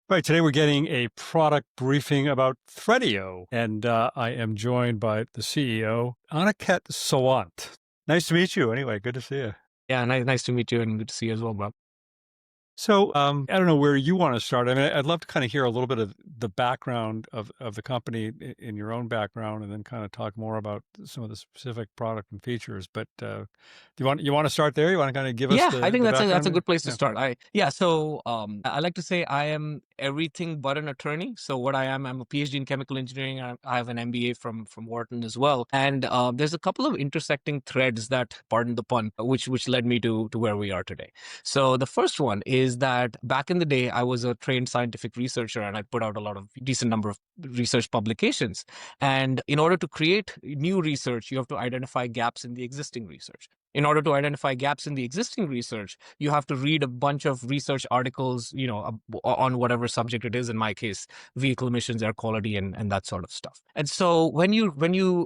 Right, today we're getting a product briefing about Threadeo, and I am joined by the CEO, Aniket Sawant. Nice to meet you. Anyway, good to see you. Yeah, nice to meet you and good to see you as well, Bob. So I don't know where you want to start. I mean, I'd love to kind of hear a little bit of the background of the company in your own background, and then kind of talk more about some of the specific product and features. But do you want to start there? You want to kind of give us Yeah, I think the that's background a there? good place to Yeah. start. I like to say I am everything but an attorney. So what I am, I'm a PhD in chemical engineering. I have an MBA from Wharton as well. And there's a couple of intersecting threads that, pardon the pun, which led me to where we are today. So the first one is that back in the day, I was a trained scientific researcher and I put out a lot of decent number of research publications. And in order to create new research, you have to identify gaps in the existing research. In order to identify gaps in the existing research, you have to read a bunch of research articles, on whatever subject it is. In my case, vehicle emissions, air quality, and that sort of stuff. And so when you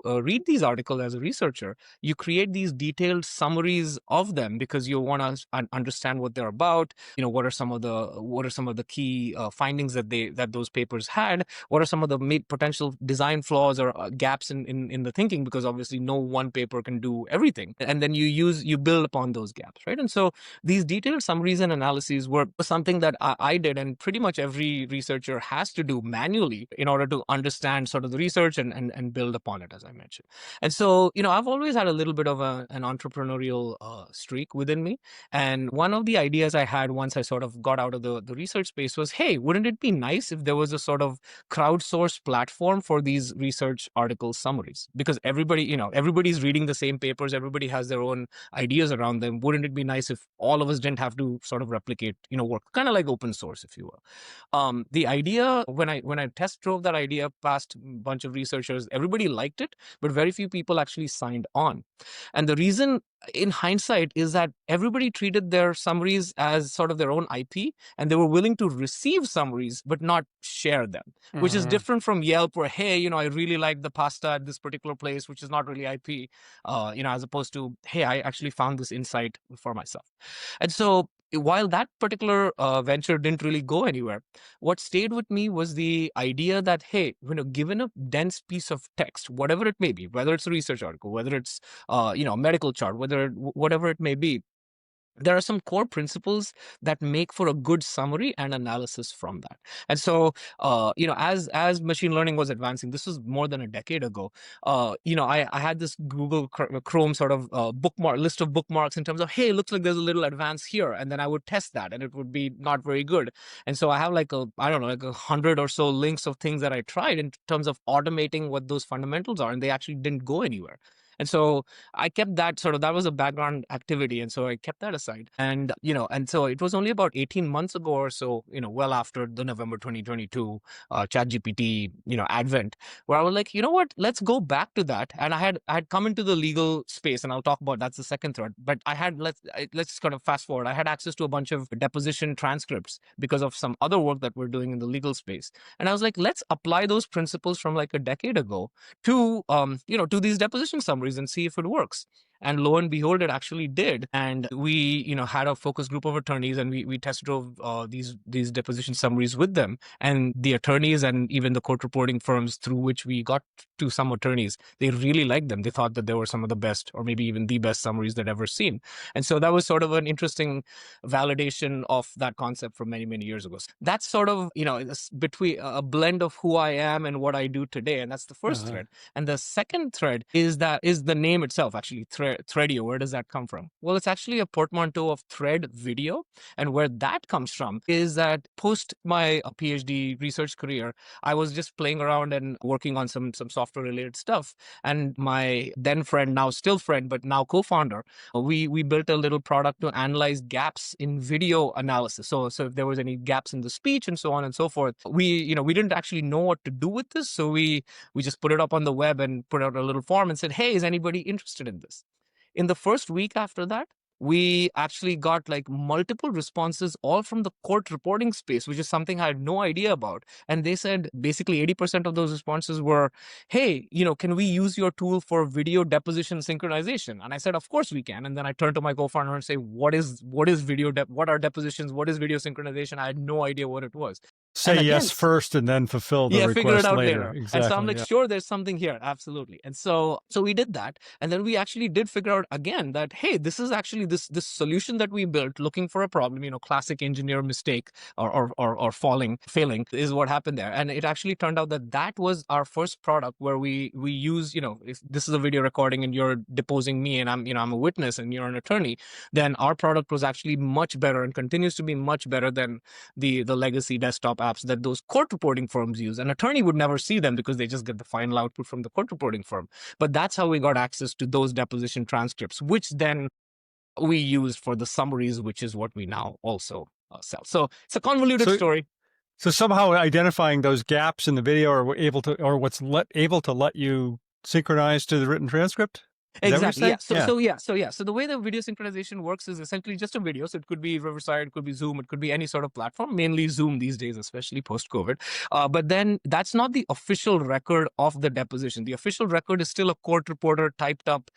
read these articles as a researcher, you create these detailed summaries of them because you want to understand what they're about. What are some of the key findings that those papers had? What are some of the potential design flaws or gaps in the thinking? Because obviously, no one paper can do everything, and then you build upon those gaps, right? And so these detailed summaries and analyses were something that I did, and pretty much every researcher has to do manually in order to understand sort of the research and build upon it, as I mentioned. And so, I've always had a little bit of an entrepreneurial streak within me. And one of the ideas I had once I sort of got out of the research space was, hey, wouldn't it be nice if there was a sort of crowdsourced platform for these research article summaries? Because everybody's reading the same papers, everybody has their own ideas around them. Wouldn't it be nice if all of us didn't have to sort of replicate, work, kind of like open source, if you will? The idea, when I test drove that idea past a bunch of researchers, everybody liked it, but very few people actually signed on. And the reason, in hindsight, is that everybody treated their summaries as sort of their own IP, and they were willing to receive summaries but not share them, which is Hmm. different from Yelp, where, hey, I really like the pasta at this particular place, which is not really IP, as opposed to, hey, I actually found this insight for myself. And so while that particular venture didn't really go anywhere, what stayed with me was the idea that, hey, given a dense piece of text, whatever it may be, whether it's a research article, whether it's a medical chart, whatever it may be, there are some core principles that make for a good summary and analysis from that. And so, as machine learning was advancing, this was more than a decade ago. I had this Google Chrome sort of bookmark list of bookmarks in terms of, hey, it looks like there's a little advance here, and then I would test that, and it would be not very good. And so I have like I don't know, like 100 or so links of things that I tried in terms of automating what those fundamentals are, and they actually didn't go anywhere. And so I kept that was a background activity. And so I kept that aside. And so it was only about 18 months ago or so, well after the November 2022 Chat GPT, advent, where I was like, you know what, let's go back to that. And I had come into the legal space, and I'll talk about that's the second thread. But let's kind of fast forward. I had access to a bunch of deposition transcripts because of some other work that we're doing in the legal space. And I was like, let's apply those principles from like a decade ago to these deposition summaries and see if it works. And lo and behold, it actually did. And we, had a focus group of attorneys, and we test drove these deposition summaries with them. And the attorneys and even the court reporting firms through which we got to some attorneys, they really liked them. They thought that they were some of the best, or maybe even the best summaries they'd ever seen. And so that was sort of an interesting validation of that concept from many, many years ago. So that's sort of, between a blend of who I am and what I do today. And that's the first Uh-huh. thread. And the second thread is the name itself, actually, Threadeo. Where does that come from? Well, it's actually a portmanteau of thread video. And where that comes from is that post my PhD research career, I was just playing around and working on some software related stuff. And my then friend, now still friend, but now co-founder, we built a little product to analyze gaps in video analysis. So if there was any gaps in the speech and so on and so forth, we didn't actually know what to do with this. So we just put it up on the web and put out a little form and said, hey, is anybody interested in this? In the first week after that, we actually got like multiple responses, all from the court reporting space, which is something I had no idea about. And they said basically 80% of those responses were, hey, can we use your tool for video deposition synchronization? And I said, of course we can. And then I turned to my co-founder and say, what is what are depositions? What is video synchronization? I had no idea what it was. Say And again, yes first and then fulfill the yeah, figure it request out later. later. And so I'm Exactly. like, Yeah. sure, there's something here. Absolutely. And so we did that. And then we actually did figure out again that, hey, this is actually this solution that we built looking for a problem, classic engineer mistake or failing is what happened there. And it actually turned out that that was our first product where we use, if this is a video recording and you're deposing me and I'm a witness and you're an attorney, then our product was actually much better and continues to be much better than the legacy desktop apps that those court reporting firms use. An attorney would never see them because they just get the final output from the court reporting firm. But that's how we got access to those deposition transcripts, which then we used for the summaries, which is what we now also sell. So it's a convoluted story. So somehow identifying those gaps in the video are able to, or able to let you synchronize to the written transcript? Is Exactly. that what you're Yeah. So the way the video synchronization works is essentially just a video. So it could be Riverside, it could be Zoom, it could be any sort of platform, mainly Zoom these days, especially post-COVID. But then that's not the official record of the deposition. The official record is still a court reporter typed up,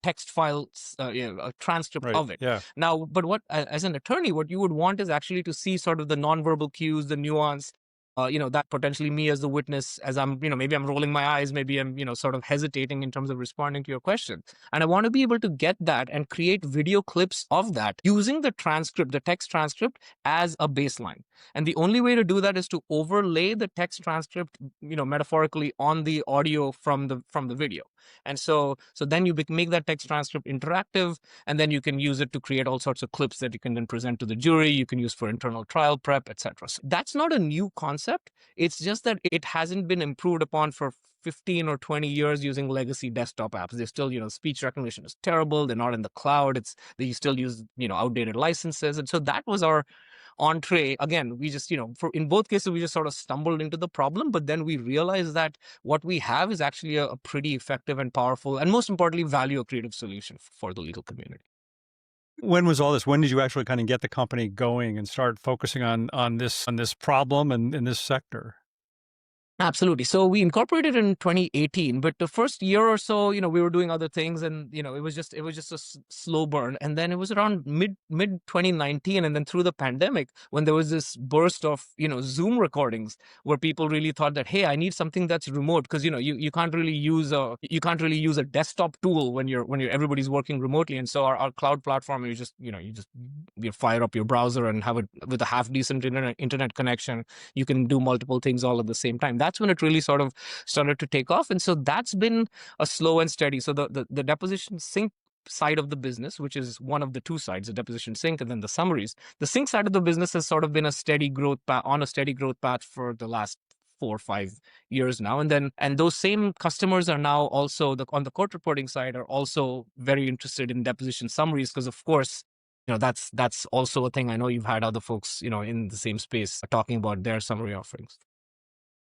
text file, a transcript right. of it. Yeah. Now, but what, as an attorney, what you would want is actually to see sort of the nonverbal cues, the nuance, that potentially me as the witness, as I'm, maybe I'm rolling my eyes, maybe I'm, sort of hesitating in terms of responding to your question. And I want to be able to get that and create video clips of that using the transcript, the text transcript as a baseline. And the only way to do that is to overlay the text transcript, metaphorically on the audio from the video. And so then you make that text transcript interactive, and then you can use it to create all sorts of clips that you can then present to the jury. You can use for internal trial prep, etc. So that's not a new concept. It's just that it hasn't been improved upon for 15 or 20 years using legacy desktop apps. They're still, speech recognition is terrible. They're not in the cloud. They still use, outdated licenses. And so that was our entree. Again, we just, in both cases, we just sort of stumbled into the problem, but then we realized that what we have is actually a pretty effective and powerful, and most importantly, value accretive solution for the legal community. When was all this? When did you actually kind of get the company going and start focusing on this problem and in this sector? Absolutely. So we incorporated in 2018, but the first year or so, we were doing other things, and it was just a slow burn. And then it was around mid 2019, and then through the pandemic, when there was this burst of Zoom recordings, where people really thought that, hey, I need something that's remote, because you can't really use a desktop tool when everybody's working remotely. And so our cloud platform, you fire up your browser and have it with a half decent internet connection. You can do multiple things all at the same time. That's when it really sort of started to take off. And so that's been a slow and steady. So the deposition sync side of the business, which is one of the two sides, the deposition sync and then the summaries. The sync side of the business has sort of been a steady growth path for the last 4 or 5 years now. And those same customers are now also on the court reporting side are also very interested in deposition summaries, because of course, that's also a thing. I know you've had other folks, in the same space talking about their summary offerings.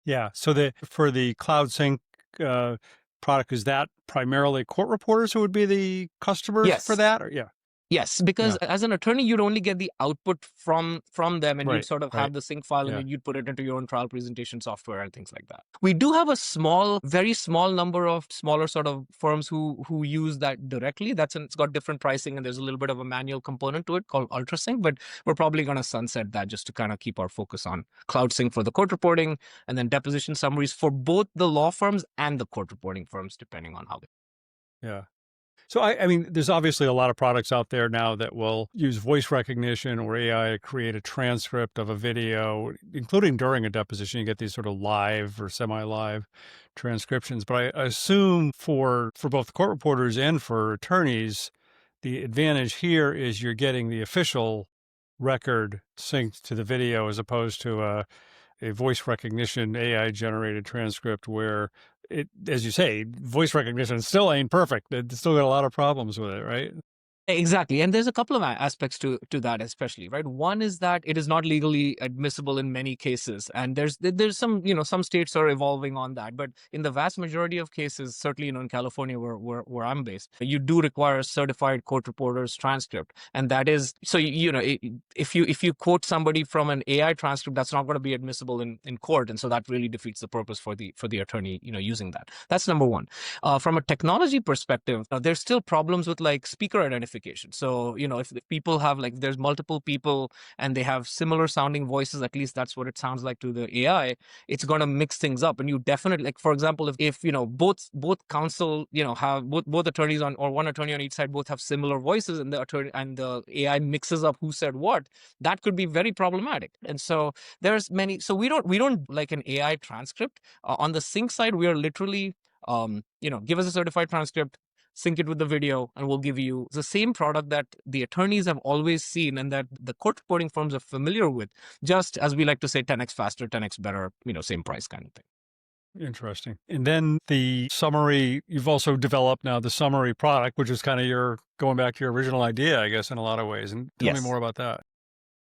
Yeah. So for the Cloud Sync product, is that primarily court reporters who would be the customers for Yes. that? Or yeah. Yes, because as an attorney, you'd only get the output from them, and you'd sort of have the sync file, and then you'd put it into your own trial presentation software and things like that. We do have a very small number of smaller sort of firms who use that directly. It's got different pricing, and there's a little bit of a manual component to it called UltraSync, but we're probably going to sunset that just to kind of keep our focus on Cloud Sync for the court reporting, and then deposition summaries for both the law firms and the court reporting firms, depending on how they. Yeah. So, I mean, there's obviously a lot of products out there now that will use voice recognition or AI to create a transcript of a video, including during a deposition. You get these sort of live or semi-live transcriptions. But I assume for both court reporters and for attorneys, the advantage here is you're getting the official record synced to the video as opposed to a voice recognition AI generated transcript where it, as you say, voice recognition still ain't perfect. It's still got a lot of problems with it, right? Exactly. And there's a couple of aspects to that, especially, right? One is that it is not legally admissible in many cases. And there's some, some states are evolving on that. But in the vast majority of cases, certainly, in California where I'm based, you do require a certified court reporter's transcript. And that is so if you quote somebody from an AI transcript, that's not going to be admissible in court. And so that really defeats the purpose for the attorney, using that. That's number one. From a technology perspective, there's still problems with like speaker identification. So, if people have like, there's multiple people and they have similar sounding voices, at least that's what it sounds like to the AI, it's going to mix things up. And you definitely, like, for example, if both counsel, have both attorneys on, or one attorney on each side, both have similar voices, and the attorney and the AI mixes up who said what, that could be very problematic. And so there's many, so we don't like an AI transcript. On the sync side, we are literally give us a certified transcript, sync it with the video, and we'll give you the same product that the attorneys have always seen and that the court reporting firms are familiar with, just as we like to say, 10x faster, 10x better, same price kind of thing. Interesting. And then the summary, you've also developed now the summary product, which is kind of your going back to your original idea, I guess, in a lot of ways. And tell me more about that.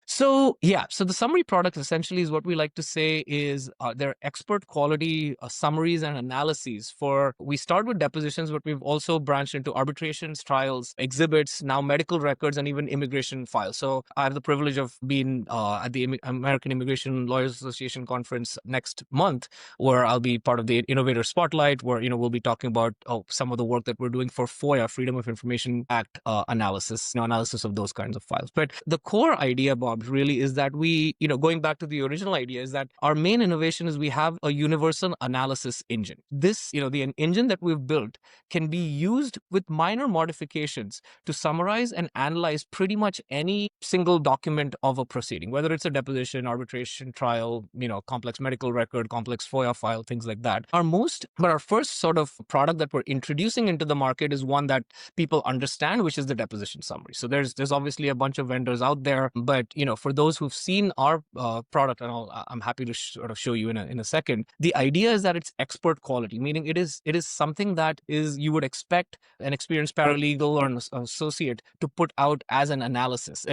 So the summary product essentially is what we like to say is they're expert quality summaries and analyses for, we start with depositions, but we've also branched into arbitrations, trials, exhibits, now medical records, and even immigration files. So I have the privilege of being at the American Immigration Lawyers Association conference next month, where I'll be part of the Innovator Spotlight, where we'll be talking about some of the work that we're doing for FOIA, Freedom of Information Act analysis, analysis of those kinds of files. But the core idea, Bob, really is that we, going back to the original idea, is that our main innovation is we have a universal analysis engine. This, the engine that we've built can be used with minor modifications to summarize and analyze pretty much any single document of a proceeding, whether it's a deposition, arbitration, trial, complex medical record, complex FOIA file, things like that. Our first sort of product that we're introducing into the market is one that people understand, which is the deposition summary. So there's obviously a bunch of vendors out there, but for those who've seen our product, and I'm happy to sort of show you in a second, the idea is that it's expert quality, meaning it is something that is, you would expect an experienced paralegal or an associate to put out as an analysis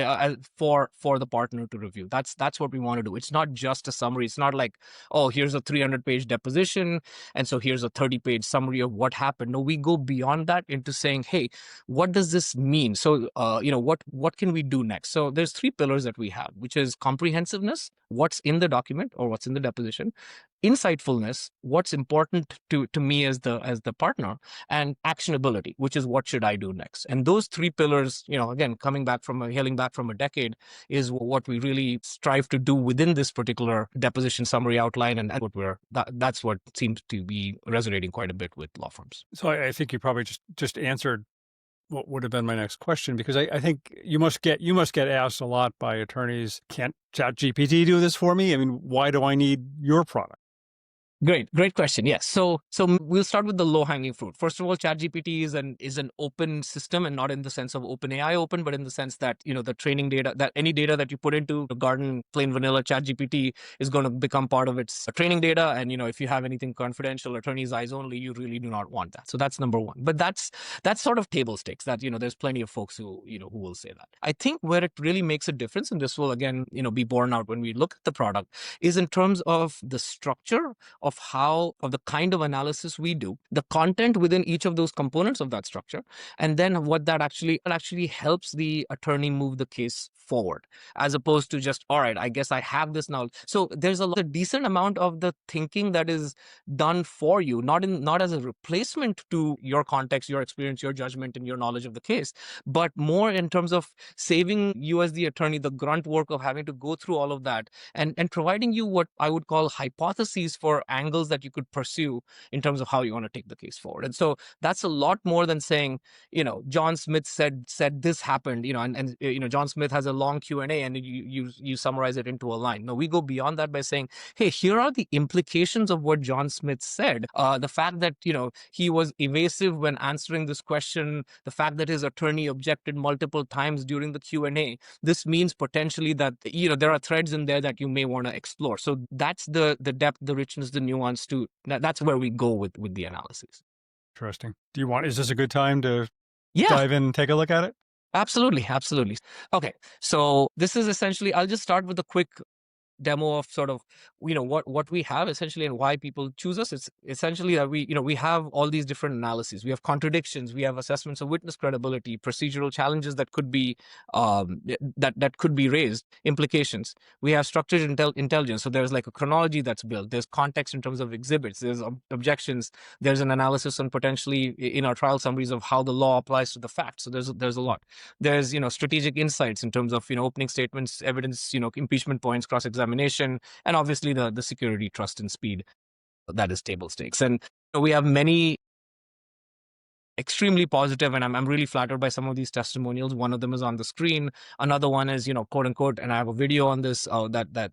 for the partner to review. That's what we want to do. It's not just a summary. It's not like, oh, here's a 300-page deposition, and so here's a 30-page summary of what happened. No, we go beyond that into saying, hey, what does this mean? So, what can we do next? So there's three pillars that we have, which is comprehensiveness, what's in the document or what's in the deposition; insightfulness, what's important to me as the partner; and actionability, which is what should I do next. And those three pillars, again, hailing back from a decade, is what we really strive to do within this particular deposition summary outline, and that's what seems to be resonating quite a bit with law firms. So I think you probably just answered what would have been my next question, because I think you must get asked a lot by attorneys, can't Chat GPT do this for me? I mean, why do I need your product? Great question. Yes. So we'll start with the low hanging fruit. First of all, ChatGPT is an open system, and not in the sense of OpenAI open, but in the sense that, the training data, that any data that you put into the garden plain vanilla ChatGPT is going to become part of its training data. And, if you have anything confidential, attorney's eyes only, you really do not want that. So that's number one. But that's sort of table stakes that, there's plenty of folks who will say that. I think where it really makes a difference, and this will again, be borne out when we look at the product, is in terms of the structure of the kind of analysis we do, the content within each of those components of that structure, and then what that actually helps the attorney move the case forward, as opposed to just, all right, I guess I have this now. So there's a decent amount of the thinking that is done for you, not as a replacement to your context, your experience, your judgment, and your knowledge of the case, but more in terms of saving you as the attorney the grunt work of having to go through all of that, and providing you what I would call hypotheses for angles that you could pursue in terms of how you want to take the case forward. And so that's a lot more than saying, John Smith said this happened, and John Smith has a long Q&A, and you summarize it into a line. No, we go beyond that by saying, hey, here are the implications of what John Smith said. The fact that, he was evasive when answering this question, the fact that his attorney objected multiple times during the Q&A, this means potentially that, there are threads in there that you may want to explore. So that's the depth, the richness, the nuance to that's where we go with the analysis. Interesting. Is this a good time to Yeah. dive in and take a look at it? Absolutely, absolutely. Okay, so this is essentially, I'll just start with a quick demo of sort of what we have essentially and why people choose us. It's essentially that we have all these different analyses. We have contradictions, we have assessments of witness credibility, procedural challenges that could be that could be raised, implications. We have structured intelligence, so there's like a chronology that's built, there's context in terms of exhibits, there's objections, there's an analysis on potentially in our trial summaries of how the law applies to the facts. So there's a lot. There's strategic insights in terms of opening statements, evidence, impeachment points, cross examination, and obviously the security, trust, and speed that is table stakes. And we have many extremely positive, and I'm really flattered by some of these testimonials. One of them is on the screen. Another one is quote unquote, and I have a video on this that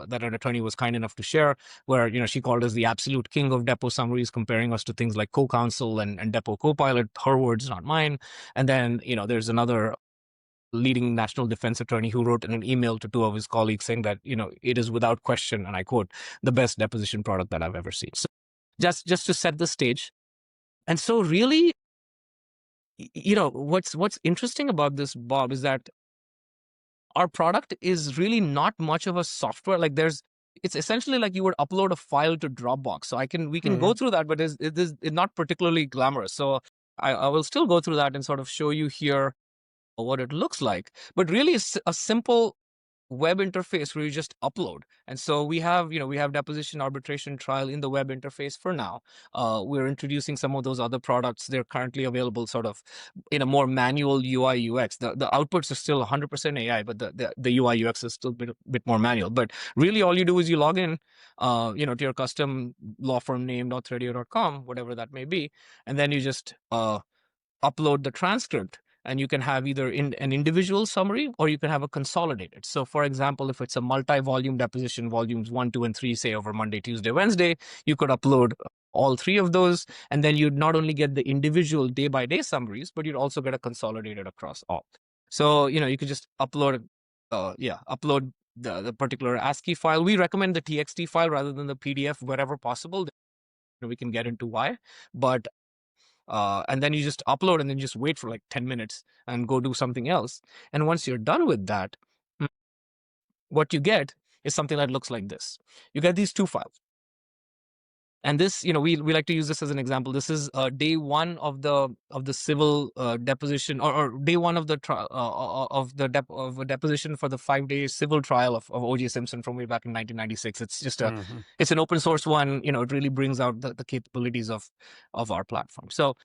an attorney was kind enough to share, where she called us the absolute king of depo summaries, comparing us to things like co-counsel and depo co-pilot. Her words, not mine. And then there's another leading national defense attorney who wrote in an email to two of his colleagues saying that it is without question, and I quote, the best deposition product that I've ever seen. So just to set the stage. And so really, what's interesting about this, Bob, is that our product is really not much of a software. Like it's essentially like you would upload a file to Dropbox. So we can go through that, but it's not particularly glamorous. So I will still go through that and sort of show you here what it looks like. But really, it's a simple web interface where you just upload. And so we have deposition, arbitration, trial in the web interface for now. We're introducing some of those other products. They're currently available sort of in a more manual UI UX. The outputs are still 100% AI, but the UI UX is still a bit more manual. But really, all you do is you log in, to your custom law firm name .threadeo.com, whatever that may be, and then you just upload the transcript. And you can have either an individual summary or you can have a consolidated. So for example, if it's a multi-volume deposition, volumes 1, 2, and 3, say over Monday, Tuesday, Wednesday, you could upload all three of those. And then you'd not only get the individual day-by-day summaries, but you'd also get a consolidated across all. So, you could just upload, upload the particular ASCII file. We recommend the TXT file rather than the PDF wherever possible. We can get into why. But and then you just upload and then just wait for like 10 minutes and go do something else. And once you're done with that, what you get is something that looks like this. You get these two files. And this, we like to use this as an example. This is day one of the civil deposition, or day one of the trial of a deposition for the 5-day civil trial of O.J. Simpson from way back in 1996. It's just it's an open source one. It really brings out the capabilities of our platform. So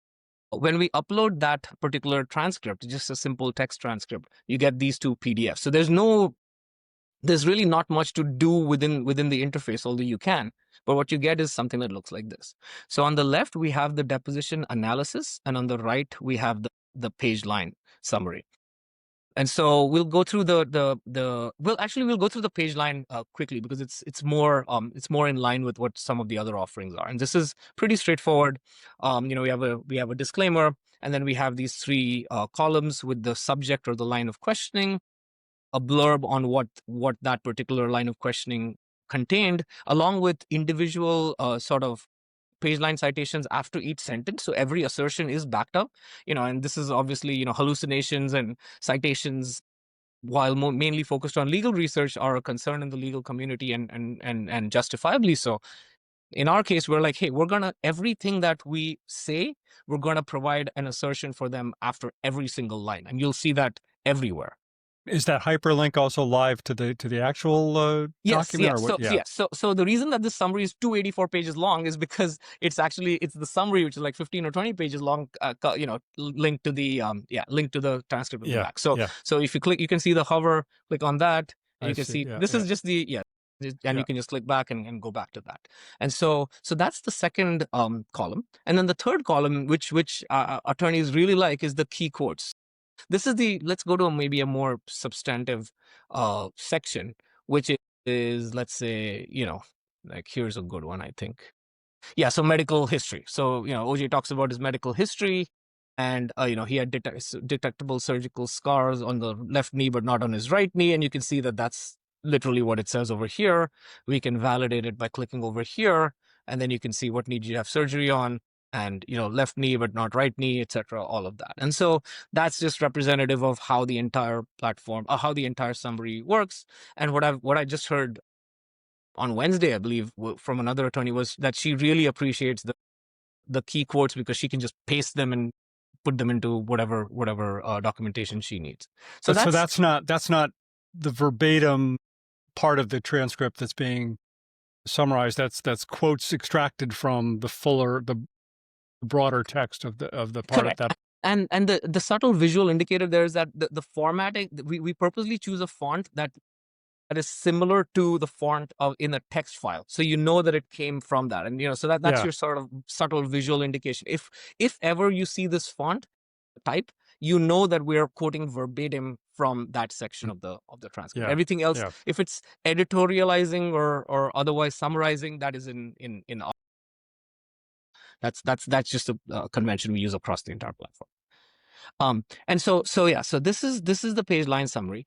when we upload that particular transcript, just a simple text transcript, you get these two PDFs. So there's really not much to do within the interface, although you can. But what you get is something that looks like this. So on the left, we have the deposition analysis, and on the right, we have the page line summary. And so we'll go through we'll go through the page line quickly, because it's more in line with what some of the other offerings are. And this is pretty straightforward. We have a disclaimer, and then we have these three columns with the subject or the line of questioning, a blurb on what that particular line of questioning contained, along with individual sort of page line citations after each sentence. So every assertion is backed up, and this is obviously, hallucinations and citations, while mainly focused on legal research, are a concern in the legal community, and justifiably so. In our case, we're like, hey, everything that we say, we're gonna provide an assertion for them after every single line, and you'll see that everywhere. Is that hyperlink also live to the actual document? Yes. Or what? Yes. So the reason that this summary is 284 pages long is because it's the summary, which is like 15 or 20 pages long, linked to the transcript in the back. So if you click, you can see the hover, click on that, and you can see this is just the and you can just click back and go back to that. And so that's the second column. And then the third column, which attorneys really like, is the key quotes. This is let's go to maybe a more substantive section, which is, let's say, like, here's a good one, I think. Yeah, so medical history. So, OJ talks about his medical history, and, he had detectable surgical scars on the left knee, but not on his right knee. And you can see that that's literally what it says over here. We can validate it by clicking over here, and then you can see what needs you have surgery on. and left knee but not right knee, etc., all of that. And so that's just representative of how the entire platform, how the entire summary works. And what I just heard on Wednesday, I believe, from another attorney was that she really appreciates the key quotes because she can just paste them and put them into whatever documentation she needs. So that's not the verbatim part of the transcript that's being summarized. That's quotes extracted from the broader text of the part correct. of that. And the subtle visual indicator there is that the formatting, we purposely choose a font that is similar to the font in a text file, so that it came from that. And so that's your sort of subtle visual indication. If ever you see this font type, that we're quoting verbatim from that section of the transcript. Everything else, if it's editorializing or otherwise summarizing, that is in that's just a convention we use across the entire platform. And so this is the page line summary.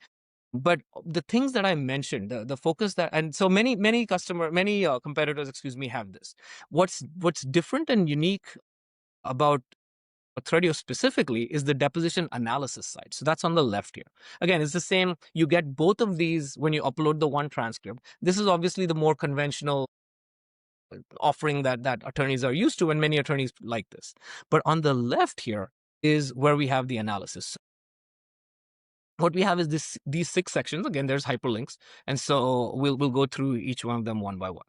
But the things that I mentioned, the focus that, and so many competitors, have this. What's different and unique about Threadeo specifically is the deposition analysis side. So that's on the left here. Again, it's the same. You get both of these when you upload the one transcript. This is obviously the more conventional offering that attorneys are used to, and many attorneys like this. But on the left here is where we have the analysis. What we have is these 6 sections. Again, there's hyperlinks, and so we'll go through each one of them one by one.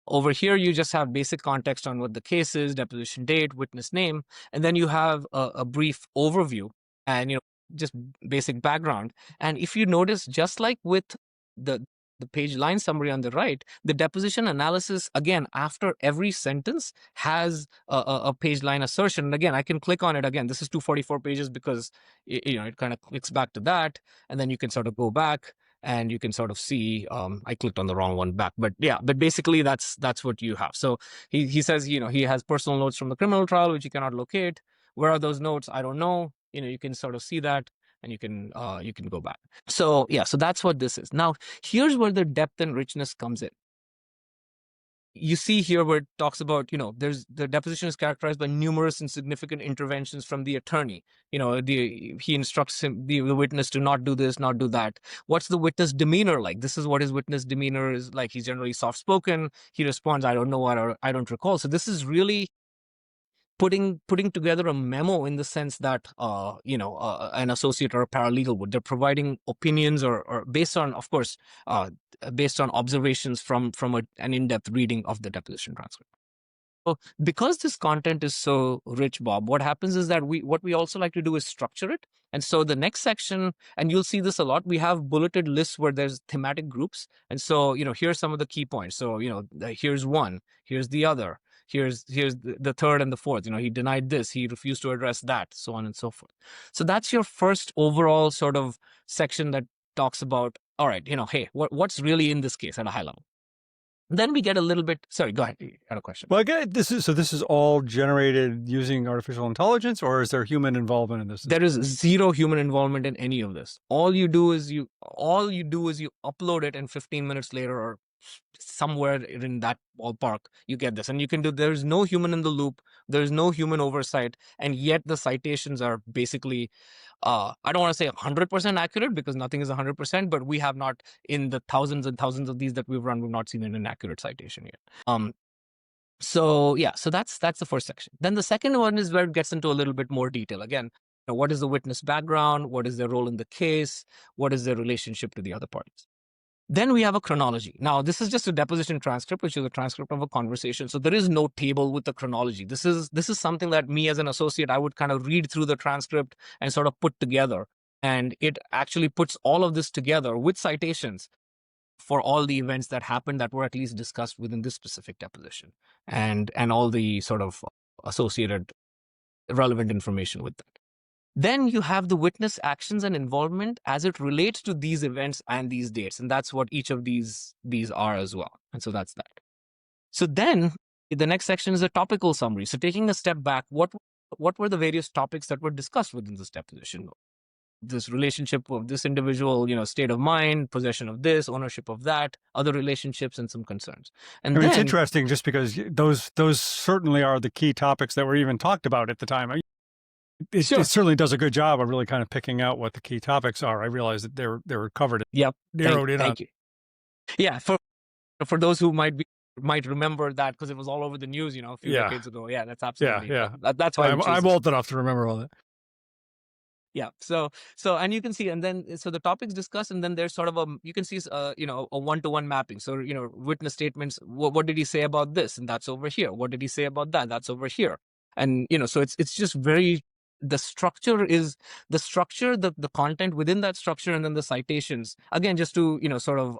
Over here, you just have basic context on what the case is, deposition date, witness name, and then you have a brief overview and just basic background. And if you notice, just like with the page line summary on the right, the deposition analysis, again, after every sentence has a page line assertion. And again, I can click on it. Again, this is 244 pages because it kind of clicks back to that, and then you can sort of go back and you can sort of see, I clicked on the wrong one back, but basically that's what you have. So he says, he has personal notes from the criminal trial, which he cannot locate. Where are those notes? I don't know. You can sort of see that, and you can go back. So so that's what this is. Now, here's where the depth and richness comes in. You see here where it talks about, there's the deposition is characterized by numerous and significant interventions from the attorney. He instructs the witness to not do this, not do that. What's the witness demeanor like? This is what his witness demeanor is like. He's generally soft-spoken. He responds, I don't know, or I don't recall. So this is really putting together a memo in the sense that an associate or a paralegal would. They're providing opinions or based on, of course, based on observations from an in-depth reading of the deposition transcript. So because this content is so rich, Bob, what happens is that what we also like to do is structure it. And so the next section, and you'll see this a lot, we have bulleted lists where there's thematic groups. And so, here's some of the key points. So, here's one, here's the other, here's the third and the fourth. He denied this, he refused to address that, so on and so forth. So that's your first overall sort of section that talks about, all right, hey, what's really in this case at a high level. Then we get a little bit. Sorry, go ahead. You had a question. Well, again, this is all generated using artificial intelligence, or is there human involvement in this? There is zero human involvement in any of this. All you do is you upload it, and 15 minutes later, or somewhere in that ballpark, you get this. And you can do. There's no human in the loop. There's no human oversight, and yet the citations are basically. I don't want to say 100% accurate because nothing is 100%, but we have not, in the thousands and thousands of these that we've run, we've not seen an inaccurate citation yet. So that's the first section. Then the second one is where it gets into a little bit more detail. Again, what is the witness background? What is their role in the case? What is their relationship to the other parties? Then we have a chronology. Now, this is just a deposition transcript, which is a transcript of a conversation. So there is no table with the chronology. This is something that me as an associate, I would kind of read through the transcript and sort of put together. And it actually puts all of this together with citations for all the events that happened that were at least discussed within this specific deposition, and all the sort of associated relevant information with that. Then you have the witness actions and involvement as it relates to these events and these dates. And that's what each of these are as well. And so that's that. So then the next section is a topical summary. So taking a step back, what were the various topics that were discussed within this deposition? this relationship of this individual, state of mind, possession of this, ownership of that, other relationships, and some concerns. And I mean, it's then, interesting just because those certainly are the key topics that were even talked about at the time. It sure, certainly does a good job of really kind of picking out what the key topics are. I realize that they were covered, yep, narrowed in on. thank you. Yeah, for those who might remember that because it was all over the news, a few Yeah, decades ago. Yeah, that's yeah, absolutely. yeah. That's why we chose I'm this. old enough to remember all that. Yeah. So and you can see, and then so the topics discussed, and then there's sort of you can see a one-to-one mapping. So witness statements. What did he say about this? And that's over here. What did he say about that? That's over here. And so it's just very. The structure is the content within that structure, and then the citations. Again, just to sort of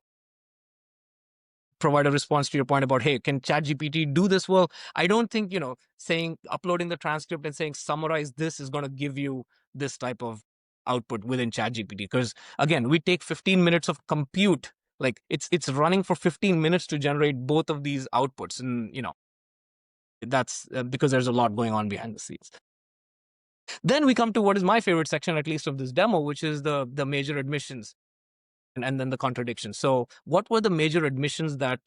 provide a response to your point about, hey, can Chat GPT do this? Well, I don't think saying uploading the transcript and saying summarize this is going to give you this type of output within Chat GPT, because again, we take 15 minutes of compute. Like it's running for 15 minutes to generate both of these outputs, and that's because there's a lot going on behind the scenes. Then we come to what is my favorite section, at least of this demo, which is the major admissions. And then the contradictions. So what were the major admissions that,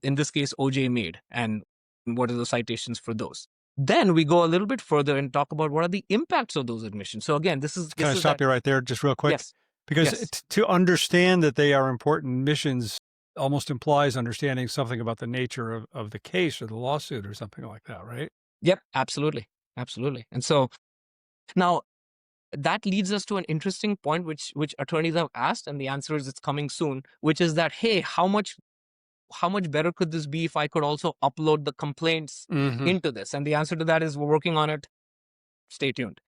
in this case, OJ made, and what are the citations for those? Then we go a little bit further and talk about what are the impacts of those admissions. So again, Can I stop you right there just real quick? Yes. Because Yes. to understand that they are important missions almost implies understanding something about the nature of the case or the lawsuit or something like that, right? Yep, absolutely. And so now that leads us to an interesting point, which attorneys have asked, and the answer is it's coming soon, which is that, hey, how much better could this be if I could also upload the complaints into this? And the answer to that is we're working on it. Stay tuned.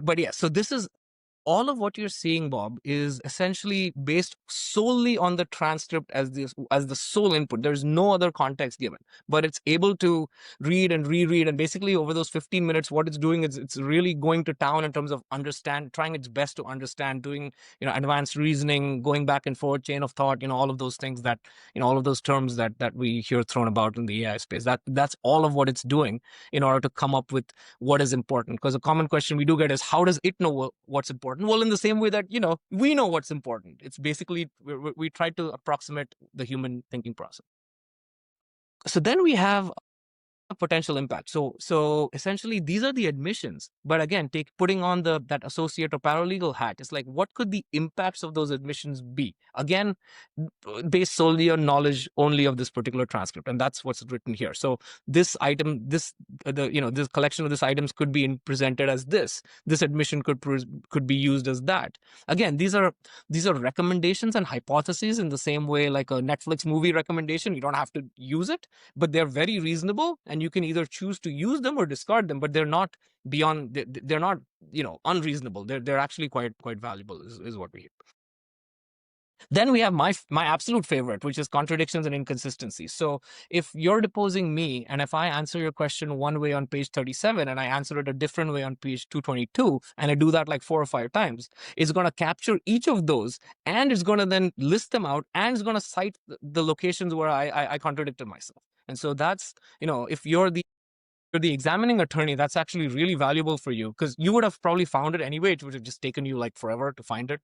But yeah, so this is all of what you're seeing, Bob, is essentially based solely on the transcript as the sole input. There's no other context given, but it's able to read and reread, and basically over those 15 minutes, what it's doing is it's really going to town in terms of trying its best to understand, doing advanced reasoning, going back and forth, chain of thought, all of those things that all of those terms that we hear thrown about in the AI space. That's all of what it's doing in order to come up with what is important. Because a common question we do get is, how does it know what's important? Well, in the same way that we know what's important. It's basically we try to approximate the human thinking process. So then we have a potential impact. So essentially these are the admissions, but again, putting on that associate or paralegal hat, it's like, what could the impacts of those admissions be? Again, based solely on knowledge only of this particular transcript, and that's what's written here. So this item, this collection of these items could be presented as this admission could be used as that. Again, these are recommendations and hypotheses, in the same way like a Netflix movie recommendation. You don't have to use it, but they're very reasonable, and you can either choose to use them or discard them, but they're not they're not unreasonable. They're actually quite valuable, is what we hear. Then we have my absolute favorite, which is contradictions and inconsistencies. So if you're deposing me, and if I answer your question one way on page 37 and I answer it a different way on page 222, and I do that like 4 or 5 times, it's going to capture each of those, and it's going to then list them out, and it's going to cite the locations where I contradicted myself. And so that's, if you're the examining attorney, that's actually really valuable for you, because you would have probably found it anyway. It would have just taken you like forever to find it,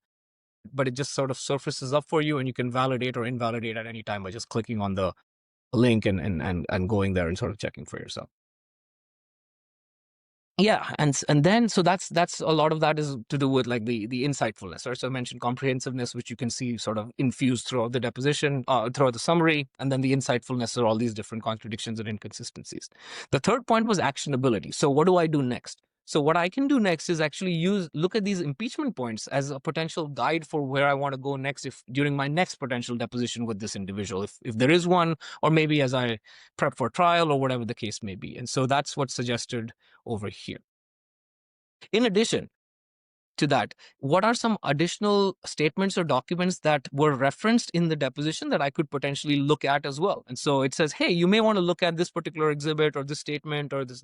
but it just sort of surfaces up for you, and you can validate or invalidate at any time by just clicking on the link and going there and sort of checking for yourself. Yeah, and then so that's a lot of that is to do with like the insightfulness, right? So I mentioned comprehensiveness, which you can see sort of infused throughout the deposition, throughout the summary, and then the insightfulness are all these different contradictions and inconsistencies. The third point was actionability. So what do I do next? So what I can do next is actually look at these impeachment points as a potential guide for where I want to go next, if during my next potential deposition with this individual, if there is one, or maybe as I prep for trial, or whatever the case may be. And so that's what's suggested over here. In addition to that, what are some additional statements or documents that were referenced in the deposition that I could potentially look at as well? And so it says, hey, you may want to look at this particular exhibit or this statement or this,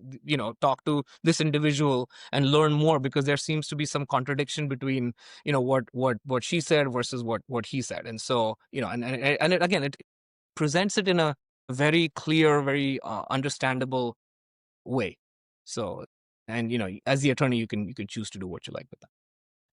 talk to this individual and learn more, because there seems to be some contradiction between, what she said versus what he said. And so, it presents it in a very clear, very understandable way. So, and as the attorney, you can choose to do what you like with that.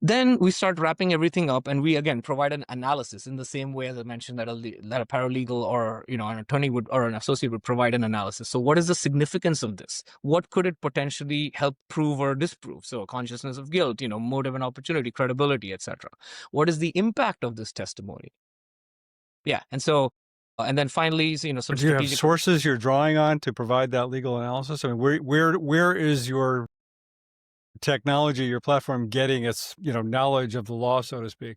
Then we start wrapping everything up, and we again provide an analysis in the same way as I mentioned that a paralegal or an attorney would or an associate would provide an analysis. So what is the significance of this? What could it potentially help prove or disprove? So consciousness of guilt, motive and opportunity, credibility, etc. What is the impact of this testimony? Yeah, and then finally, some Do you have strategic. sources you're drawing on to provide that legal analysis? I mean, where is your technology, your platform getting its, knowledge of the law, so to speak?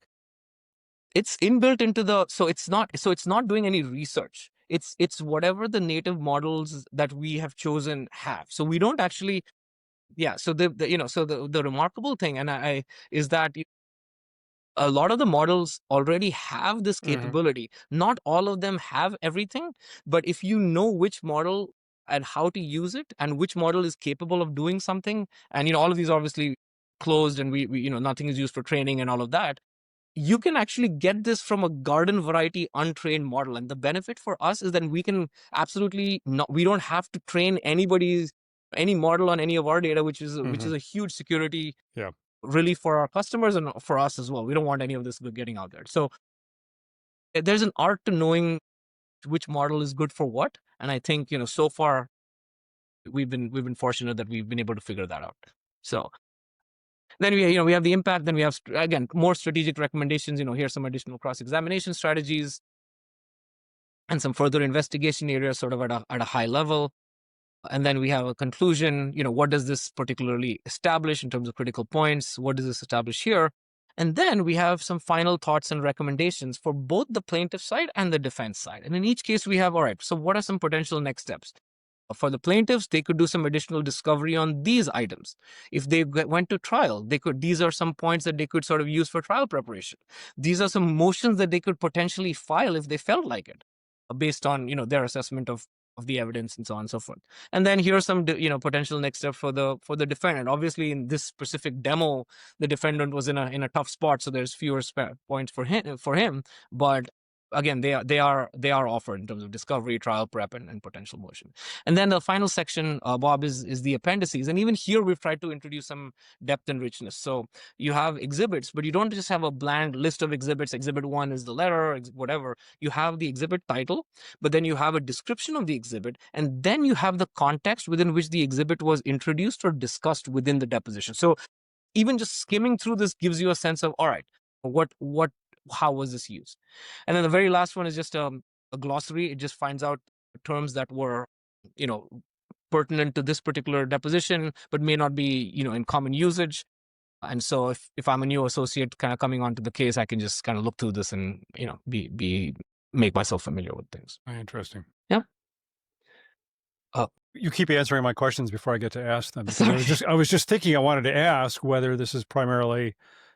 It's inbuilt into it's not doing any research. It's whatever the native models that we have chosen have. So we don't actually, yeah. So the remarkable thing, and I is that a lot of the models already have this Mm-hmm. capability. Not all of them have everything, but if you know which model and how to use it, and which model is capable of doing something, and all of these are obviously closed, and we nothing is used for training and all of that, you can actually get this from a garden variety untrained model. And the benefit for us is that we can absolutely not, we don't have to train any model on any of our data, which is Mm-hmm. a huge security Yeah. relief for our customers and for us as well. We don't want any of this getting out there. So there's an art to knowing which model is good for what. And I think, so far we've been fortunate that we've been able to figure that out. So then we have the impact. Then we have again more strategic recommendations. Here's some additional cross-examination strategies and some further investigation areas, sort of at a high level. And then we have a conclusion. What does this particularly establish in terms of critical points? What does this establish here? And then we have some final thoughts and recommendations for both the plaintiff side and the defense side. And in each case, we have, all right, so what are some potential next steps? For the plaintiffs, they could do some additional discovery on these items. If they went to trial, these are some points that they could sort of use for trial preparation. These are some motions that they could potentially file if they felt like it, based on, their assessment of the evidence and so on and so forth. And then here are some, potential next steps for the defendant. Obviously, in this specific demo, the defendant was in a tough spot, so there's fewer points for him. But again, they are offered in terms of discovery, trial prep, and potential motion. And then the final section, Bob, is the appendices. And even here, we've tried to introduce some depth and richness. So you have exhibits, but you don't just have a bland list of exhibits. Exhibit 1 is the letter, whatever. You have the exhibit title, but then you have a description of the exhibit, and then you have the context within which the exhibit was introduced or discussed within the deposition. So even just skimming through this gives you a sense of, all right, how was this used? And then the very last one is just a glossary. It just finds out terms that were, pertinent to this particular deposition, but may not be, in common usage. And so if I'm a new associate kind of coming onto the case, I can just kind of look through this and, make myself familiar with things. Very interesting. Yeah. You keep answering my questions before I get to ask them, because Sorry. I was just thinking, I wanted to ask whether this is primarily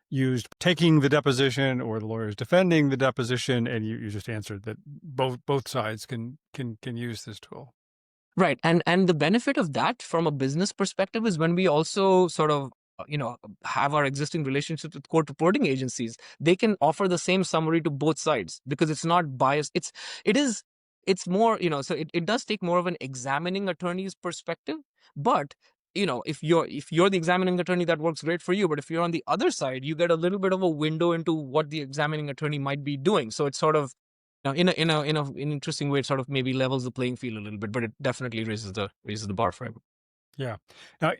used taking the deposition or the lawyers defending the deposition, and you just answered that both sides can use this tool. Right. And the benefit of that from a business perspective is when we also sort of have our existing relationships with court reporting agencies, they can offer the same summary to both sides because it's not biased. It's more, so it does take more of an examining attorney's perspective. But if you're the examining attorney, that works great for you. But if you're on the other side, you get a little bit of a window into what the examining attorney might be doing. So it's sort of, in an interesting way, it sort of maybe levels the playing field a little bit, but it definitely raises the bar for everyone. Yeah. Now,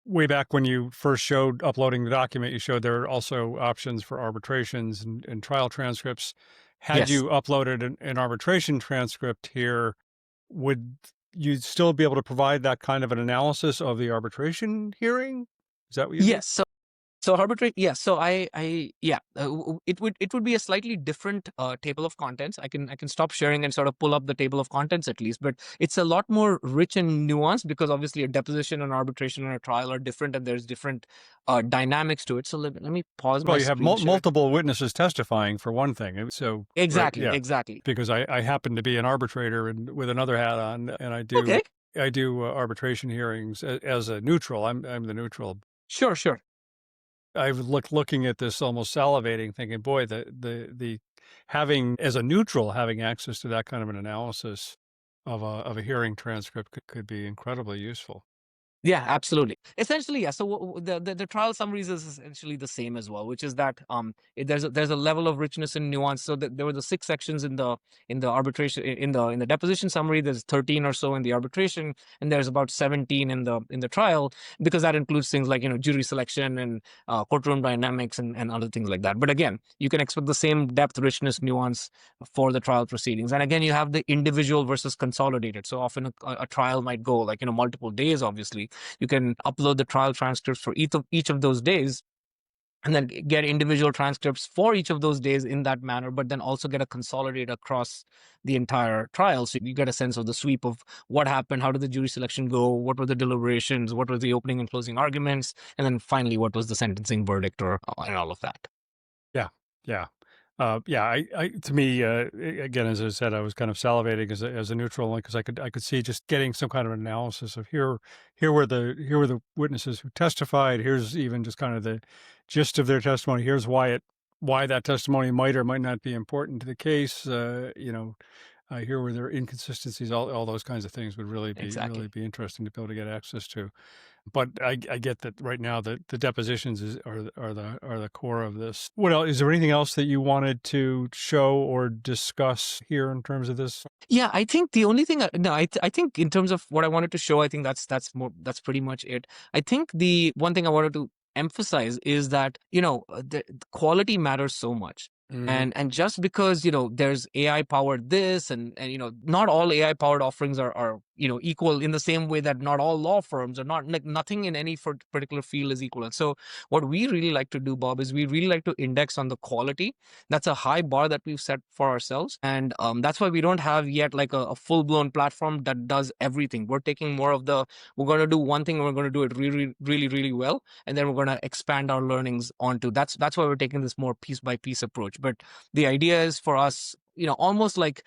way back when you first showed uploading the document, you showed there are also options for arbitrations and trial transcripts. Had Yes. you uploaded an arbitration transcript here, would you still be able to provide that kind of an analysis of the arbitration hearing? Is that what you do? Yes. So arbitrate, yeah. So it would be a slightly different table of contents. I can stop sharing and sort of pull up the table of contents at least, but it's a lot more rich and nuanced because obviously a deposition, an arbitration, and a trial are different, and there's different dynamics to it. So let me pause my Well, you have screen share. multiple witnesses testifying for one thing. So, right, Exactly, yeah, exactly. because I happen to be an arbitrator and with another hat on, and Okay, I do arbitration hearings as a neutral. I'm the neutral. sure. I've looking at this almost salivating, thinking, boy, the having as a neutral having access to that kind of an analysis of a hearing transcript could be incredibly useful. Yeah, absolutely. Essentially, yeah. So the trial summaries is essentially the same as well, which is that there's a level of richness and nuance. So that there were the 6 sections in the arbitration in the deposition summary. There's 13 or so in the arbitration, and there's about 17 in the trial, because that includes things like jury selection and courtroom dynamics and other things like that. But again, you can expect the same depth, richness, nuance for the trial proceedings. And again, you have the individual versus consolidated. So often a trial might go like multiple days, obviously. You can upload the trial transcripts for each of those days, and then get individual transcripts for each of those days in that manner, but then also get a consolidate across the entire trial. So you get a sense of the sweep of what happened, how did the jury selection go, what were the deliberations, what were the opening and closing arguments, and then finally, what was the sentencing verdict, or and all of that. Yeah, yeah. Yeah, to me, again, as I said, I was kind of salivating as a neutral, because I could see just getting some kind of analysis of here were the witnesses who testified. Here's even just kind of the gist of their testimony. Here's why that testimony might or might not be important to the case. Here were their inconsistencies. All those kinds of things would really Exactly. be interesting to be able to get access to. But I get that right now the depositions are the core of this. What else? Is there anything else that you wanted to show or discuss here in terms of this? Yeah, I think the only thing, no, I think in terms of what I wanted to show, I think that's pretty much it. I think the one thing I wanted to emphasize is that the quality matters so much. Mhm. And just because there's AI powered this, and not all AI powered offerings are equal, in the same way that not all law firms are, not like nothing in any particular field is equal. And so what we really like to do, Bob, is we really like to index on the quality. That's a high bar that we've set for ourselves, and that's why we don't have yet like a full-blown platform that does everything. We're taking more of we're going to do one thing, and we're going to do it really, really, really well, and then we're going to expand our learnings onto that's why we're taking this more piece by piece approach. But the idea is for us, almost like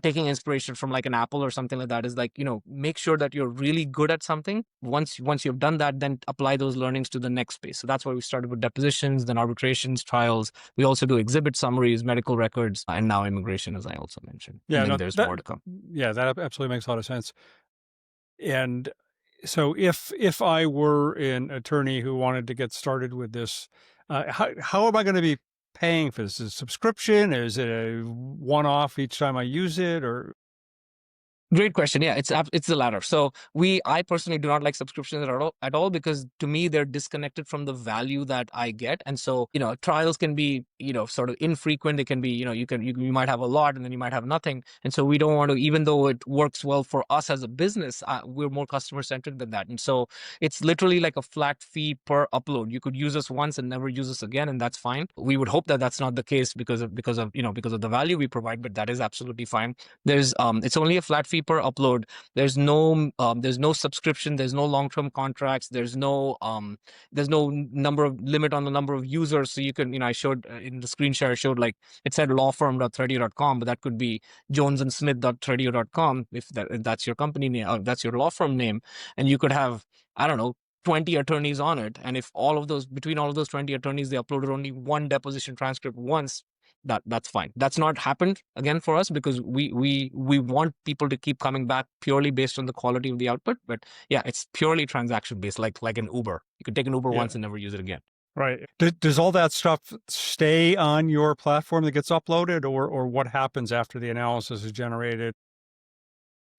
taking inspiration from like an Apple or something like that, is like make sure that you're really good at something. Once you've done that, then apply those learnings to the next space. So that's why we started with depositions, then arbitrations, trials. We also do exhibit summaries, medical records, and now immigration, as I also mentioned. And Yeah, then no, there's more to come. that absolutely makes a lot of sense. And so if I were an attorney who wanted to get started with this, how am I going to be paying for this? Is it a subscription? Is it a one-off each time I use it? Or Great question. Yeah, it's the latter. So I personally do not like subscriptions at all, because to me they're disconnected from the value that I get. And so trials can be sort of infrequent. They can be you might have a lot, and then you might have nothing. And so we don't want to, even though it works well for us as a business, we're more customer centric than that. And so it's literally like a flat fee per upload. You could use us once and never use us again, and that's fine. We would hope that that's not the case, because of the value we provide, but that is absolutely fine. It's only a flat fee per upload. There's no subscription, there's no long-term contracts, there's no number of limit on the number of users. So you can, I showed in the screen share, I showed like it said lawfirm.threadeo.com, but that could be jonesandSmith.threadeo.com if that's your company name, or that's your law firm name. And you could have, I don't know, 20 attorneys on it. And if between all of those 20 attorneys, they uploaded only one deposition transcript once, that's fine. That's not happened again for us, because we want people to keep coming back purely based on the quality of the output. But yeah, it's purely transaction based, like an Uber. You could take an Uber yeah, once and never use it again. right. Does all that stuff stay on your platform that gets uploaded, or what happens after the analysis is generated?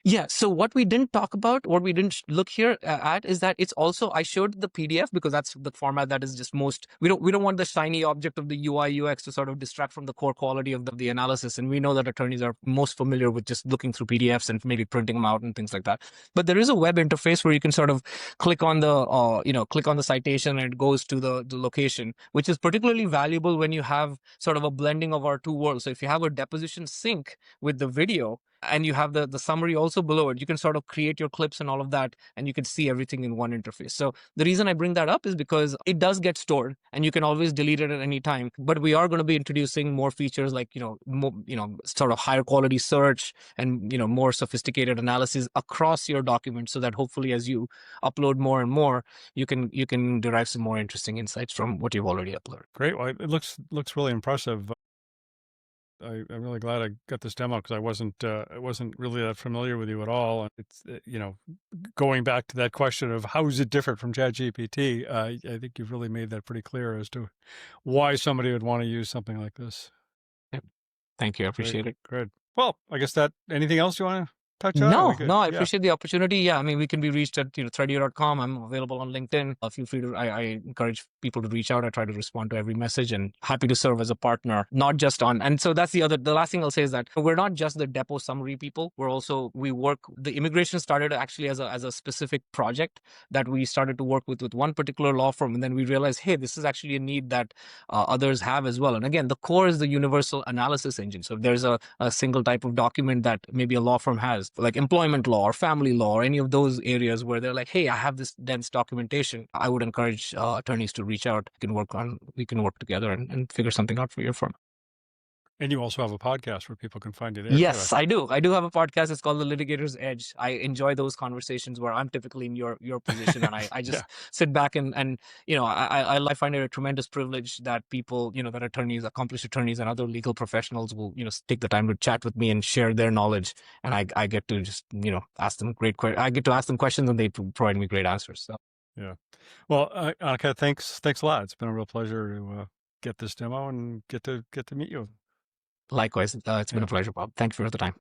Yeah. So what we didn't talk about, what we didn't look here at, is that it's also, I showed the PDF because that's the format that is just most. We don't want the shiny object of the UI UX to sort of distract from the core quality of the analysis. And we know that attorneys are most familiar with just looking through PDFs and maybe printing them out and things like that. But there is a web interface where you can sort of click on the citation, and it goes to the location, which is particularly valuable when you have sort of a blending of our two worlds. So if you have a deposition sync with the video, and you have the summary also below it, you can sort of create your clips and all of that, and you can see everything in one interface. So the reason I bring that up is because it does get stored, and you can always delete it at any time. But we are going to be introducing more features, like sort of higher quality search, and more sophisticated analysis across your documents, so that hopefully as you upload more and more, you can derive some more interesting insights from what you've already uploaded. Great. Well, it looks really impressive. I'm really glad I got this demo because I wasn't really that familiar with you at all. And it's, going back to that question of how is it different from Chat GPT, I think you've really made that pretty clear as to why somebody would want to use something like this. Yep. Thank you. I Great, appreciate it. great. Well, I guess anything else you want to touch on? Are we No, good? no, I Yeah. appreciate the opportunity. Yeah, I mean, we can be reached at, Threadeo.com. I'm available on LinkedIn. Feel free to, I encourage people to reach out. I try to respond to every message and happy to serve as a partner, not just on. And so that's the last thing I'll say is that we're not just the depo summary people. We work, the immigration started actually as a specific project that we started to work with one particular law firm. And then we realized, hey, this is actually a need that others have as well. And again, the core is the universal analysis engine. So if there's a single type of document that maybe a law firm has, like employment law or family law or any of those areas where they're like, hey, I have this dense documentation, I would encourage attorneys to reach out. We can work together and figure something out for your firm. And you also have a podcast where people can find you there. Yes, I do. I do have a podcast. It's called The Litigator's Edge. I enjoy those conversations where I'm typically in your position, and I just sit back and I find it a tremendous privilege that people, that attorneys, accomplished attorneys, and other legal professionals will take the time to chat with me and share their knowledge, and I get to just ask them I get to ask them questions, and they provide me great answers. So Yeah. Well, Aniket, thanks a lot. It's been a real pleasure to get this demo and get to meet you. likewise, it's been a pleasure, Bob. Thank you for the time.